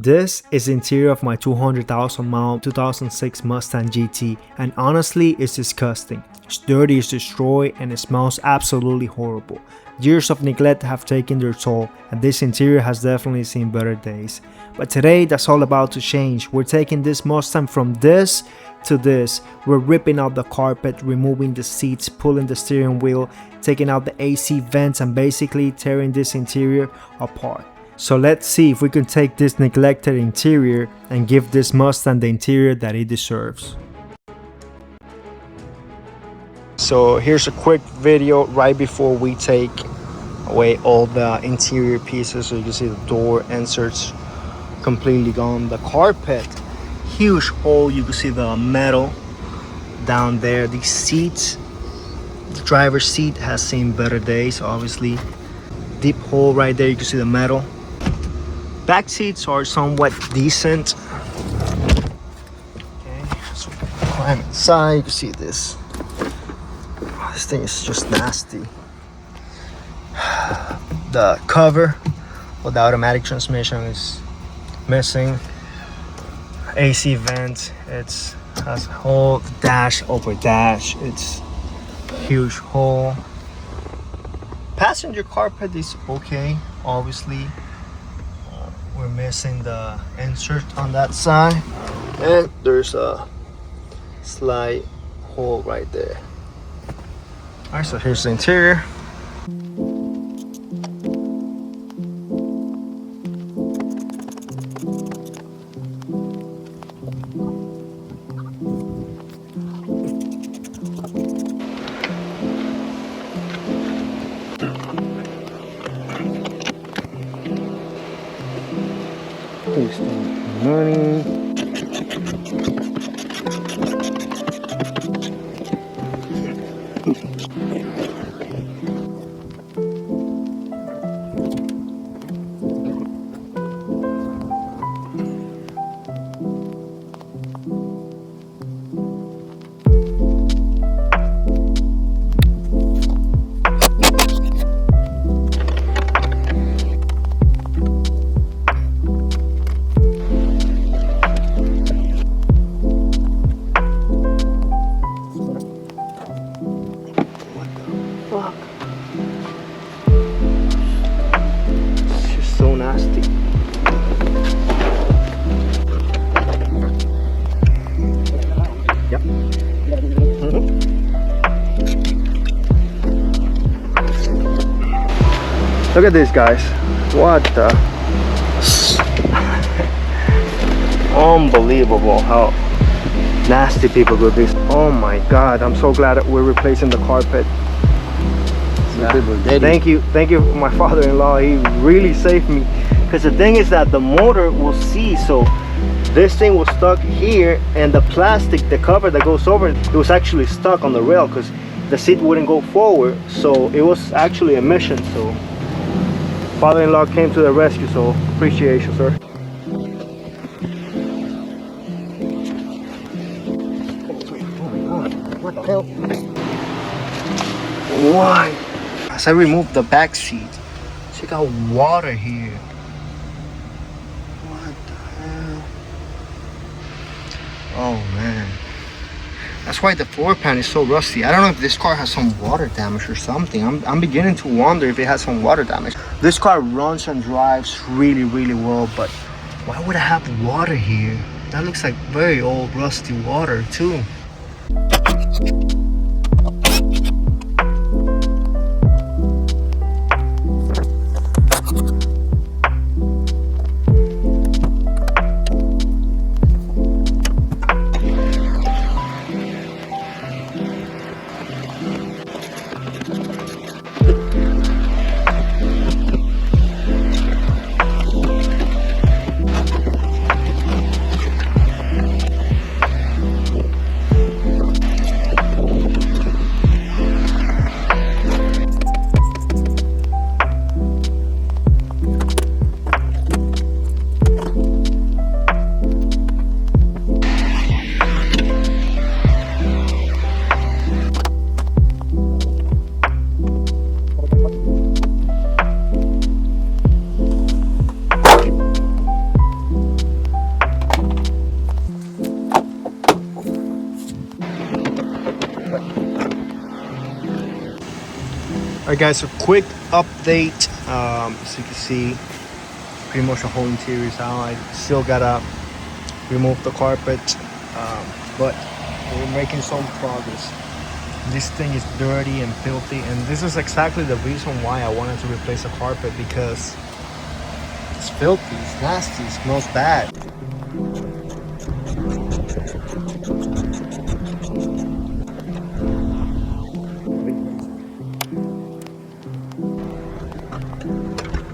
This is the interior of my 200,000 mile 2006 Mustang GT, and honestly it's disgusting. It's dirty, it's destroyed, and it smells absolutely horrible. Years of neglect have taken their toll, and this interior has definitely seen better days. But today that's all about to change. We're taking this Mustang from this to this. We're ripping out the carpet, removing the seats, pulling the steering wheel, taking out the AC vents, and basically tearing this interior apart. So let's see if we can take this neglected interior and give this Mustang the interior that it deserves. So here's a quick video right before we take away all the interior pieces. So you can see the door inserts completely gone. The carpet, huge hole. You can see the metal down there. These seats, the driver's seat has seen better days, obviously. Deep hole right there. You can see the metal. Back seats are somewhat decent. Okay, so climb inside. You can see this. This thing is just nasty. The cover for the automatic transmission is missing. AC vent. It has a whole dash over dash. It's huge hole. Passenger carpet is okay, obviously. We're missing the insert on that side, and there's a slight hole right there. Alright, so here's the interior. Please stop running. Fuck. It's just so nasty. Yep. Look at this, guys. What the? Unbelievable how nasty people do this. Oh my god, I'm so glad that we're replacing the carpet. Yeah. Thank you, my father-in-law. He really saved me, because the thing is that the motor will see, so this thing was stuck here, and the plastic, the cover that goes over it was actually stuck on the rail because the seat wouldn't go forward, so it was actually a mission. So father-in-law came to the rescue, so appreciation, sir. What the hell? Why? As I removed the back seat, check out water here. What the hell? Oh man. That's why the floor pan is so rusty. I don't know if this car has some water damage or something. I'm beginning to wonder if it has some water damage. This car runs and drives really well, but why would I have water here? That looks like very old rusty water too. Alright guys, so quick update. So you can see pretty much the whole interior is out. I still gotta remove the carpet, but we're making some progress. This thing is dirty and filthy, and this is exactly the reason why I wanted to replace the carpet, because it's filthy, it's nasty, it smells bad.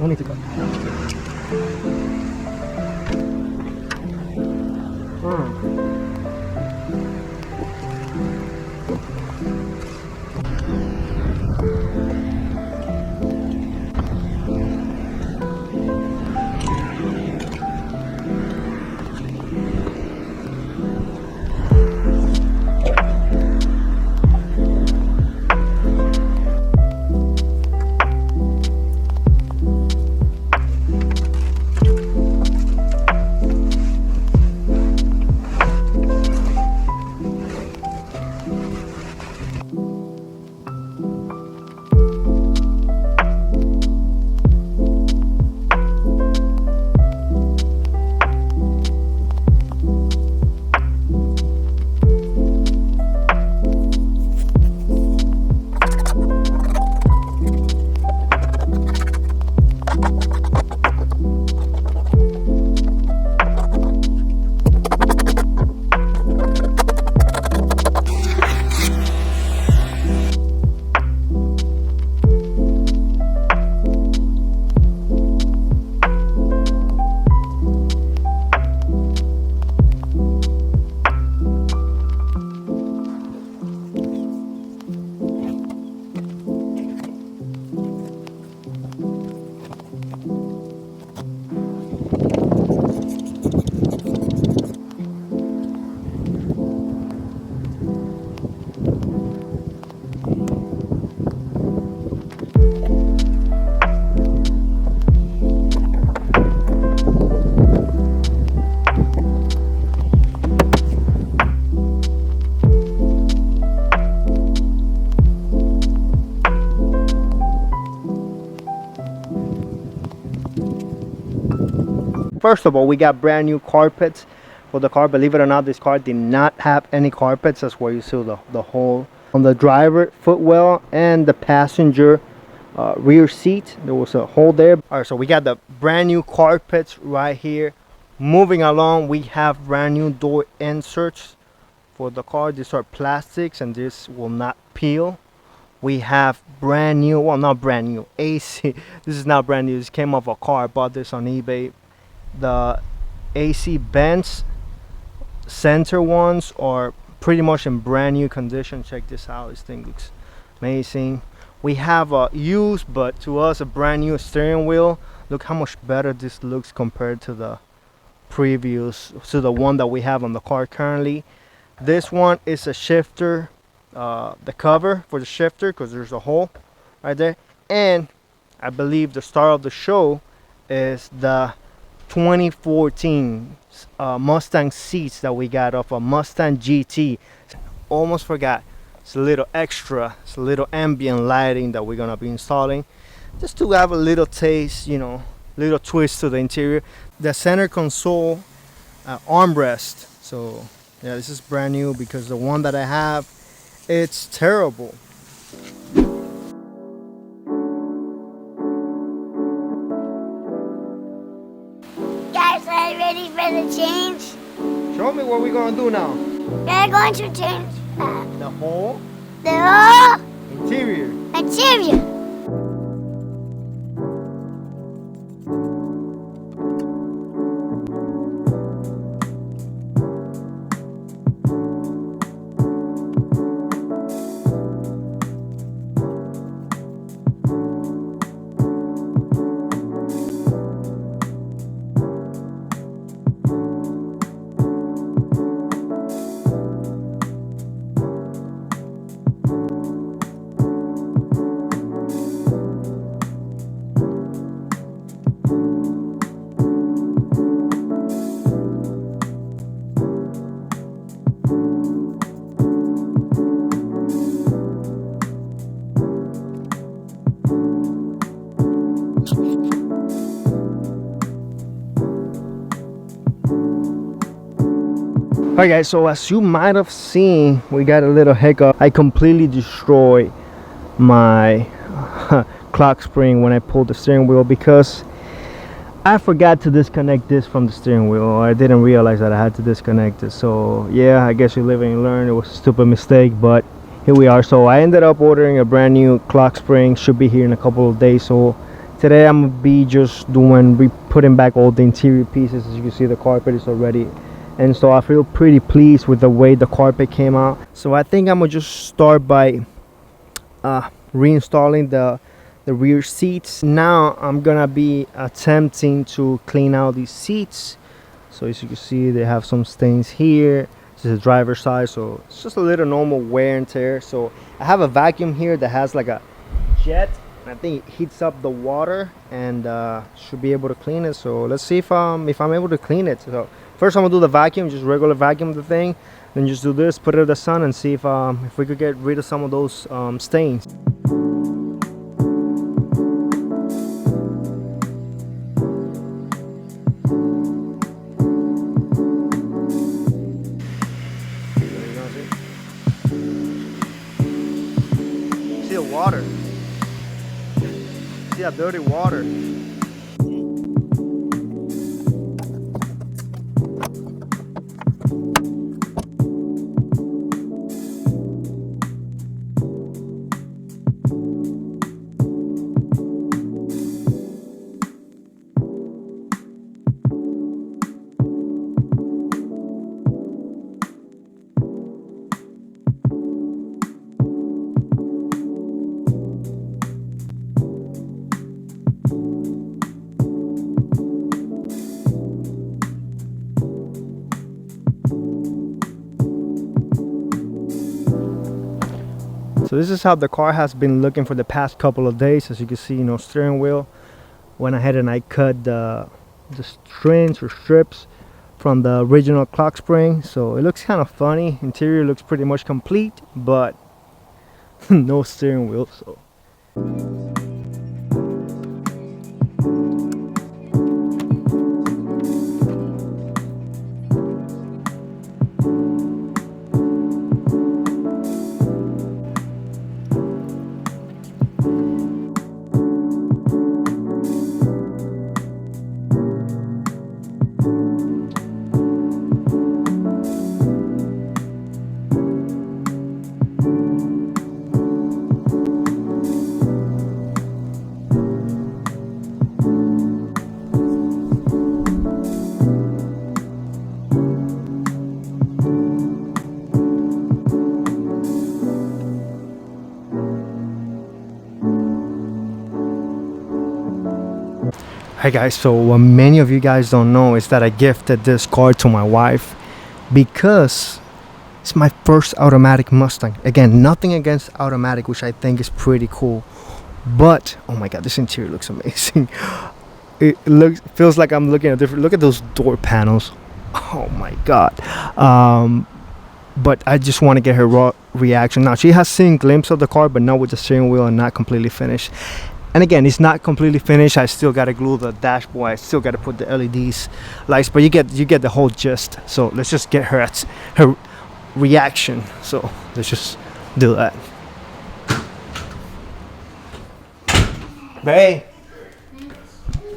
No need to go. First of all, we got brand new carpets for the car. Believe it or not, this car did not have any carpets. That's where you see the hole on the driver footwell and the passenger rear seat. There was a hole there. All right, so we got the brand new carpets right here. Moving along, we have brand new door inserts for the car. These are plastics and this will not peel. We have brand new, well, not brand new, AC. This is not brand new. This came off a car. I bought this on eBay. The AC vents, center ones, are pretty much in brand new condition. Check this out. This thing looks amazing. We have a used, but to us, a brand new steering wheel. Look how much better this looks compared to the previous, to the one that we have on the car currently. This one is a shifter, the cover for the shifter, because there's a hole right there. And I believe the star of the show is the 2014 Mustang seats that we got off a Mustang GT. Almost forgot. It's a little extra. It's a little ambient lighting that we're gonna be installing, just to have a little taste, you know, little twist to the interior. The center console armrest. So yeah, this is brand new, because the one that I have, it's terrible. Guys, are you ready for the change? Show me what we're gonna do now. We're going to change The whole the whole interior. interior. Alright guys, so as you might have seen, we got a little hiccup. I completely destroyed my clock spring when I pulled the steering wheel because I forgot to disconnect this from the steering wheel. I didn't realize that I had to disconnect it. So yeah, I guess you live and you learn. It was a stupid mistake, but here we are. So I ended up ordering a brand new clock spring. Should be here in a couple of days. So today I'm gonna be just putting back all the interior pieces. As you can see, the carpet is already and so I feel pretty pleased with the way the carpet came out. So I think I'm gonna just start by reinstalling the rear seats. Now I'm gonna be attempting to clean out these seats. So as you can see, they have some stains here. This is the driver's side, so it's just a little normal wear and tear. So I have a vacuum here that has like a jet. I think it heats up the water and should be able to clean it. So let's see if I'm able to clean it. So first I'm gonna do the vacuum, just regular vacuum the thing, then just do this, put it in the sun and see if we could get rid of some of those stains. See the water. See that dirty water. So this is how the car has been looking for the past couple of days. As you can see, steering wheel, went ahead and I cut the strings or strips from the original clock spring. So it looks kind of funny. Interior looks pretty much complete, but no steering wheel. So hey guys, so what many of you guys don't know is that I gifted this car to my wife because it's my first automatic Mustang. Again, nothing against automatic, which I think is pretty cool, but oh my god, this interior looks amazing. It feels like I'm looking at different. Look at those door panels. Oh my god. But I just want to get her raw reaction. Now she has seen glimpses of the car, but not with the steering wheel and not completely finished. And again, it's not completely finished. I still got to glue the dashboard. I still got to put the LEDs lights, but you get the whole gist. So let's just get her reaction. So let's just do that. Babe,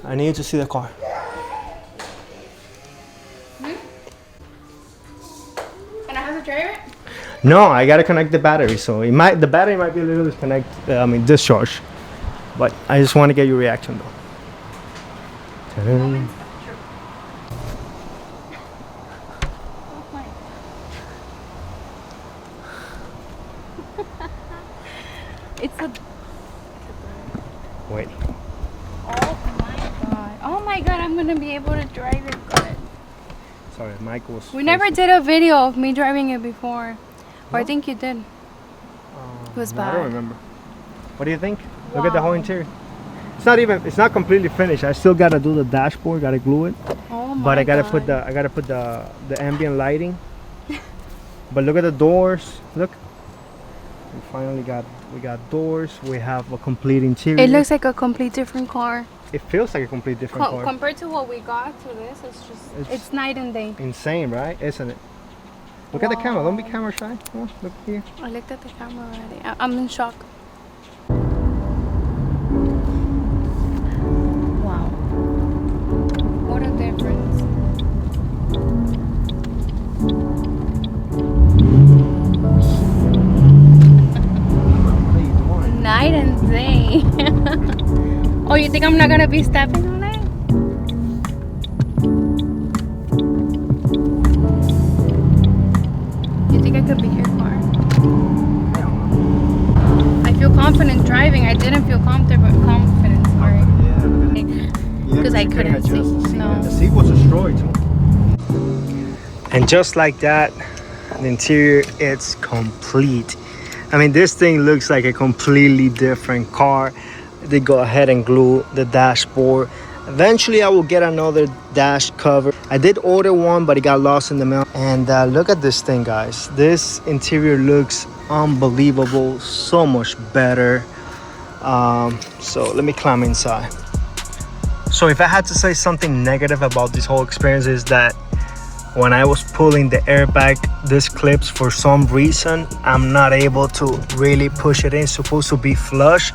I need to see the car. And I have to drive it? No, I got to connect the battery. So the battery might be a little discharged. But I just want to get your reaction though. It's a... Wait. Oh my god. Oh my god, I'm going to be able to drive it good. Sorry, Mike was... We never did a video of me driving it before. Or I think you did. It was bad. I don't remember. What do you think? Look at the whole interior. It's not completely finished. I still gotta do the dashboard, gotta glue it. Oh my but I gotta god. put the ambient lighting. But look at the doors. Look. We got doors. We have a complete interior. It looks like a complete different car. It feels like a complete different car. Compared to what we got to this, it's night and day. Insane, right? Isn't it? Look at the camera. Don't be camera shy. Come on, look here. I looked at the camera already. I'm in shock. Wow. What a difference. Night and day. Oh, you think I'm not gonna be stepping on it? You think I could beat your car? I feel confident driving. I didn't feel confident. Sorry. Because I couldn't see. No. The seat was destroyed too. And just like that, the interior, it's complete. I mean, this thing looks like a completely different car. They go ahead and glue the dashboard. Eventually I will get another dash cover. I did order one, but it got lost in the mail. And look at this thing, guys. This interior looks unbelievable, so much better. So let me climb inside. So if I had to say something negative about this whole experience, is that when I was pulling the airbag, this clips, for some reason I'm not able to really push it in. It's supposed to be flush,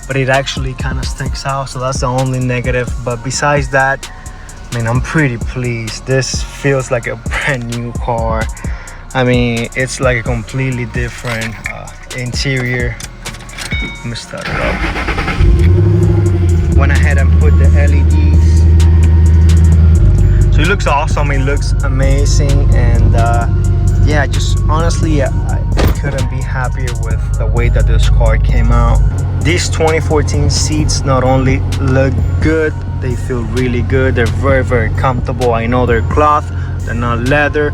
but it actually kind of sticks out, so that's the only negative. But besides that, I mean, I'm pretty pleased. This feels like a brand new car. I mean, it's like a completely different interior. Let me start it up. Went ahead and put the LEDs. So it looks awesome, it looks amazing, and yeah, just honestly, I couldn't be happier with the way that this car came out. These 2014 seats not only look good, they feel really good. They're very, very comfortable. I know they're cloth, they're not leather,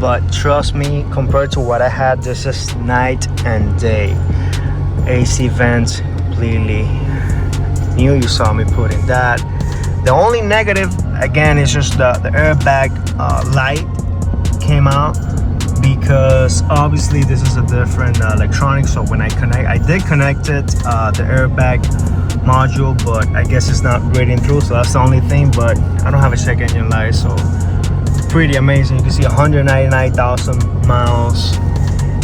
but trust me, compared to what I had, this is night and day. AC vents, completely new. You saw me putting that. The only negative, again, is just the airbag light came out, because obviously this is a different electronic. So when I did connect it, the airbag module, but I guess it's not reading through, so that's the only thing. But I don't have a check engine light, so pretty amazing. You can see 199,000 miles.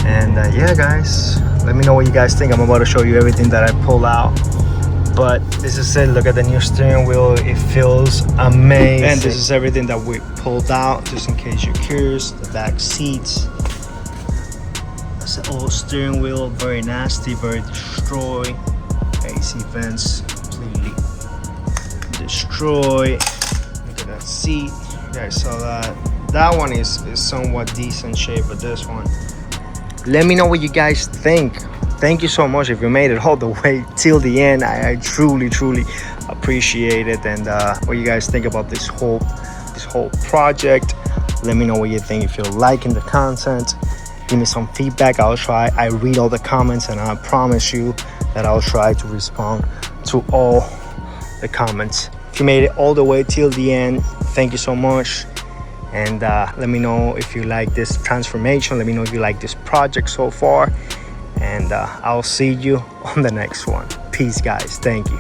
And yeah, guys, let me know what you guys think. I'm about to show you everything that I pull out. But this is it. Look at the new steering wheel. It feels amazing. And this is everything that we pulled out, just in case you're curious. The back seats. That's the old steering wheel. Very nasty, very destroyed. AC vents completely destroyed. Look at that seat. You guys saw that. That one is somewhat decent shape, but this one. Let me know what you guys think. Thank you so much if you made it all the way till the end. I truly appreciate it. And what you guys think about this whole project. Let me know what you think. If you're liking the content, give me some feedback. I read all the comments, and I promise you that I'll try to respond to all the comments. If you made it all the way till the end, thank you so much. And let me know if you like this transformation. Let me know if you like this project so far. And I'll see you on the next one. Peace, guys. Thank you.